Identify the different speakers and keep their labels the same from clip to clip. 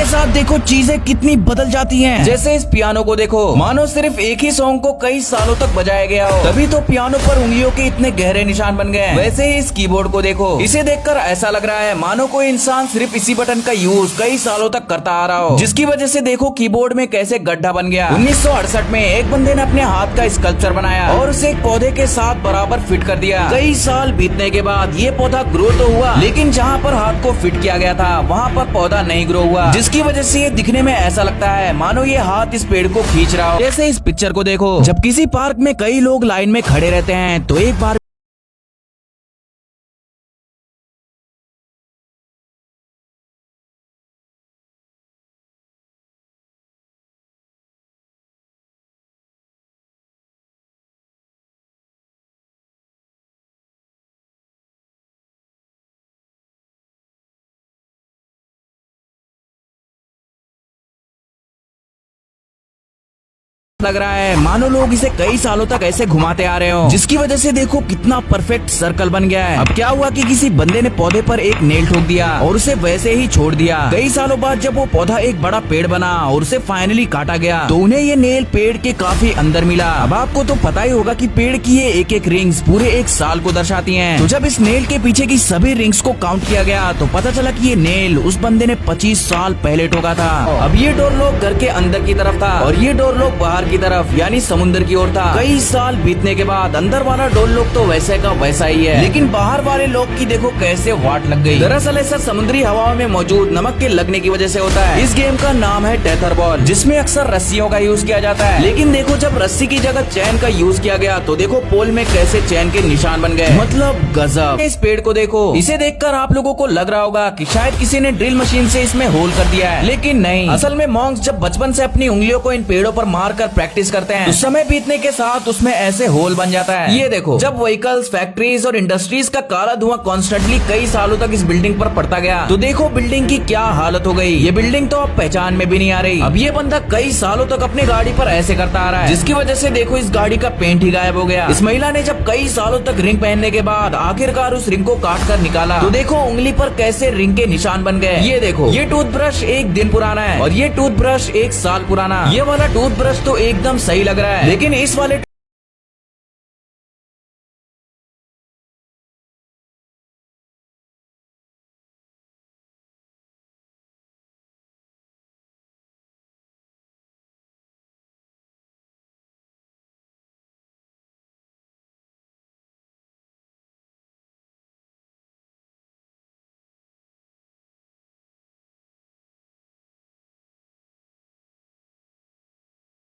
Speaker 1: के साथ देखो चीजें कितनी बदल जाती हैं। जैसे इस पियानो को देखो, मानो सिर्फ एक ही सॉन्ग को कई सालों तक बजाया गया हो, तभी तो पियानो पर उंगलियों के इतने गहरे निशान बन गए। वैसे ही इस कीबोर्ड को देखो, इसे देखकर ऐसा लग रहा है मानो कोई इंसान सिर्फ इसी बटन का यूज कई सालों तक करता आ रहा हो, जिसकी वजह से देखो कीबोर्ड में कैसे गड्ढा बन गया। 1968 में एक बंदे ने अपने हाथ का स्कल्पचर बनाया और उसे एक पौधे के साथ बराबर फिट कर दिया। कई साल बीतने के बाद ये पौधा ग्रो तो हुआ, लेकिन जहाँ पर हाथ को फिट किया गया था वहाँ पर पौधा नहीं ग्रो हुआ, जिसकी वजह से ये दिखने में ऐसा लगता है मानो ये हाथ इस पेड़ को खींच रहा हो। जैसे इस पिक्चर को देखो, जब किसी पार्क में कई लोग लाइन में खड़े रहते हैं तो एक बार लग रहा है मानो लोग इसे कई सालों तक ऐसे घुमाते आ रहे हो, जिसकी वजह से देखो कितना परफेक्ट सर्कल बन गया है। अब क्या हुआ कि किसी बंदे ने पौधे पर एक नेल ठोक दिया और उसे वैसे ही छोड़ दिया। कई सालों बाद जब वो पौधा एक बड़ा पेड़ बना और उसे फाइनली काटा गया तो उन्हें ये नेल पेड़ के काफी अंदर मिला। अब आपको तो पता ही होगा कि पेड़ की ये एक एक रिंग्स पूरे एक साल को दर्शाती हैं। तो जब इस नेल के पीछे की सभी रिंग्स को काउंट किया गया तो पता चला कि ये नेल उस बंदे ने 25 साल पहले ठोका था। अब ये डोर लॉक घर के अंदर की तरफ था और ये डोर लॉक बाहर की तरफ यानी समुद्र की ओर था। कई साल बीतने के बाद अंदर वाला डोर लॉक तो वैसे का वैसा ही है, लेकिन बाहर वाले लॉक की देखो कैसे वाट लग गई। दरअसल ऐसा समुद्री हवाओं में मौजूद नमक के लगने की वजह से होता है। इस गेम का नाम है टेथर बॉल, जिसमें अक्सर रस्सियों का यूज किया जाता है, लेकिन देखो जब रस्सी की जगह चैन का यूज किया गया तो देखो पोल में कैसे चैन के निशान बन गए। मतलब गजब। इस पेड़ को देखो, इसे देखकर आप लोगों को लग रहा होगा कि शायद किसी ने ड्रिल मशीन से इसमें होल कर दिया है, लेकिन नहीं। असल में मॉन्क्स जब बचपन से अपनी उंगलियों को इन पेड़ों पर मारकर प्रैक्टिस करते हैं तो समय बीतने के साथ उसमें ऐसे होल बन जाता है। ये देखो, जब व्हीकल्स, फैक्ट्रीज और इंडस्ट्रीज का काला धुआं कॉन्स्टेंटली कई सालों तक इस बिल्डिंग पर पड़ता गया तो देखो बिल्डिंग की क्या हालत हो गई। ये बिल्डिंग तो अब पहचान में भी नहीं आ रही। अब ये बंदा कई सालों तक अपनी गाड़ी पर ऐसे करता आ रहा है, जिसकी वजह से देखो इस गाड़ी का पेंट ही गायब हो गया। इस महिला ने जब कई सालों तक रिंग पहनने के बाद आखिरकार उस रिंग को काट कर निकाला तो देखो उंगली पर कैसे रिंग के निशान बन गए। ये देखो, ये टूथब्रश एक दिन पुराना है और ये टूथब्रश एक साल पुराना। ये वाला टूथब्रश तो एकदम सही लग रहा है, लेकिन इस वाले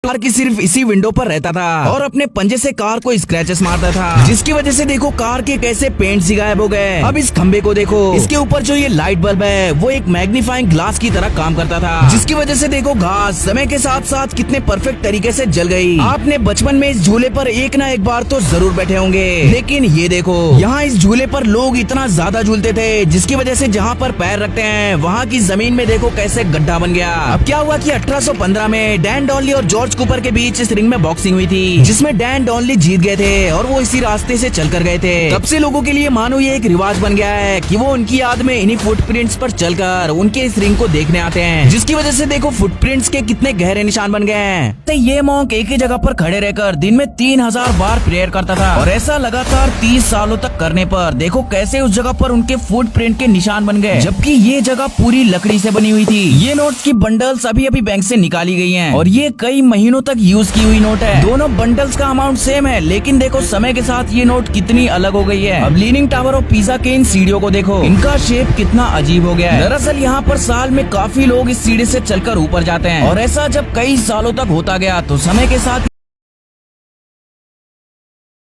Speaker 1: कार की सिर्फ इसी विंडो पर रहता था और अपने पंजे से कार को स्क्रैचेस मारता था, जिसकी वजह से देखो कार के कैसे पेंट ही गायब हो गए। अब इस खंबे को देखो, इसके ऊपर जो ये लाइट बल्ब है वो एक मैग्नीफाइंग ग्लास की तरह काम करता था, जिसकी वजह से देखो घास समय के साथ साथ कितने परफेक्ट तरीके से जल गई। आपने बचपन में इस झूले पर एक ना एक बार तो जरूर बैठे होंगे, लेकिन ये देखो यहाँ इस झूले पर लोग इतना ज्यादा झूलते थे जिसकी वजह से जहाँ पर पैर रखते हैं वहाँ की जमीन में देखो कैसे गड्ढा बन गया। अब क्या हुआ कि 1815 में डैन डॉनली और जॉर्ज कूपर के बीच इस रिंग में बॉक्सिंग हुई थी, जिसमें डैन डॉनली जीत गए थे और वो इसी रास्ते से चलकर गए थे। तब से लोगों के लिए मानो ये एक रिवाज बन गया है कि वो उनकी याद में इन्हीं फुटप्रिंट्स पर चलकर उनके इस रिंग को देखने आते हैं, जिसकी वजह से देखो फुटप्रिंट्स के कितने गहरे निशान बन गए हैं। तो ये मॉन्क एक ही जगह पर खड़े रहकर दिन में 3000 बार प्रेयर करता था और ऐसा लगातार 30 सालों तक करने पर देखो कैसे उस जगह पर उनके फुटप्रिंट के निशान बन गए, जबकि ये जगह पूरी लकड़ी से बनी हुई थी। ये नोट्स की बंडल्स अभी अभी बैंक से निकाली गई हैं और ये कई महीनों तक यूज की हुई नोट है। दोनों बंडल्स का अमाउंट सेम है, लेकिन देखो समय के साथ ये नोट कितनी अलग हो गई है। अब लीनिंग टावर ऑफ पीसा के इन सीढ़ियों को देखो, इनका शेप कितना अजीब हो गया है। दरअसल यहाँ पर साल में काफी लोग इस सीढ़ी से चलकर ऊपर जाते हैं और ऐसा जब कई सालों तक होता गया तो समय के साथ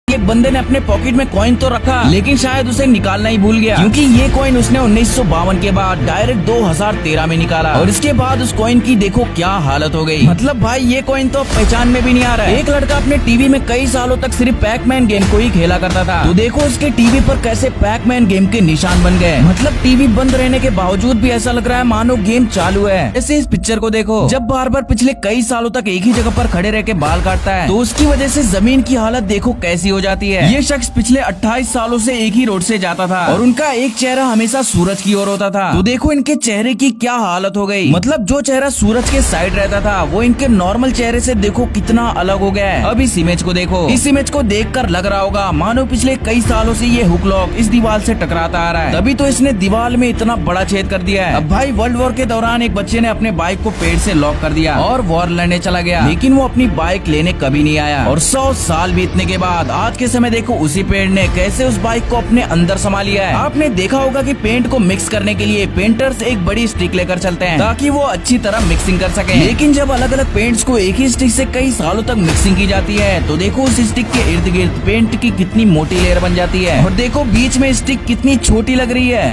Speaker 1: एक बंदे ने अपने पॉकेट में कॉइन तो रखा, लेकिन शायद उसे निकालना ही भूल गया, क्योंकि ये कॉइन उसने 1952 के बाद डायरेक्ट 2013 में निकाला और इसके बाद उस कॉइन की देखो क्या हालत हो गई। मतलब भाई ये कॉइन तो पहचान में भी नहीं आ रहा है। एक लड़का अपने टीवी में कई सालों तक सिर्फ पैकमैन गेम को ही खेला करता था, तो देखो उसके टीवी पर कैसे पैकमैन गेम के निशान बन गए। मतलब टीवी बंद रहने के बावजूद भी ऐसा लग रहा है मानो गेम चालू है। ऐसे इस पिक्चर को देखो, जब बार बार पिछले कई सालों तक एक ही जगह पर खड़े रह के बाल काटता है तो उसकी वजह से जमीन की हालत देखो कैसी हो जाती है। जाती है। ये शख्स पिछले 28 सालों से एक ही रोड से जाता था और उनका एक चेहरा हमेशा सूरज की ओर होता था। तो देखो इनके चेहरे की क्या हालत हो गई। मतलब जो चेहरा सूरज के साइड रहता था वो इनके नॉर्मल चेहरे से देखो कितना अलग हो गया है। अब इस इमेज को देखो। इस इमेज को देखकर लग रहा होगा मानो पिछले कई सालों से ये हुक लॉक इस दीवार से टकराता आ रहा है, तभी तो इसने दीवार में इतना बड़ा छेद कर दिया है। अब भाई वर्ल्ड वॉर के दौरान एक बच्चे ने अपने बाइक को पेड़ से लॉक कर दिया और वॉर लड़ने चला गया, लेकिन वो अपनी बाइक लेने कभी नहीं आया। और 100 साल बीतने के बाद आज के समय देखो उसी पेड़ ने कैसे उस बाइक को अपने अंदर समा लिया है। आपने देखा होगा कि पेंट को मिक्स करने के लिए पेंटर्स एक बड़ी स्टिक लेकर चलते हैं ताकि वो अच्छी तरह मिक्सिंग कर सके, लेकिन जब अलग अलग पेंट्स को एक ही स्टिक से कई सालों तक मिक्सिंग की जाती है तो देखो उस स्टिक के इर्द गिर्द पेंट की कितनी मोटी लेयर बन जाती है और देखो बीच में स्टिक कितनी छोटी लग रही है।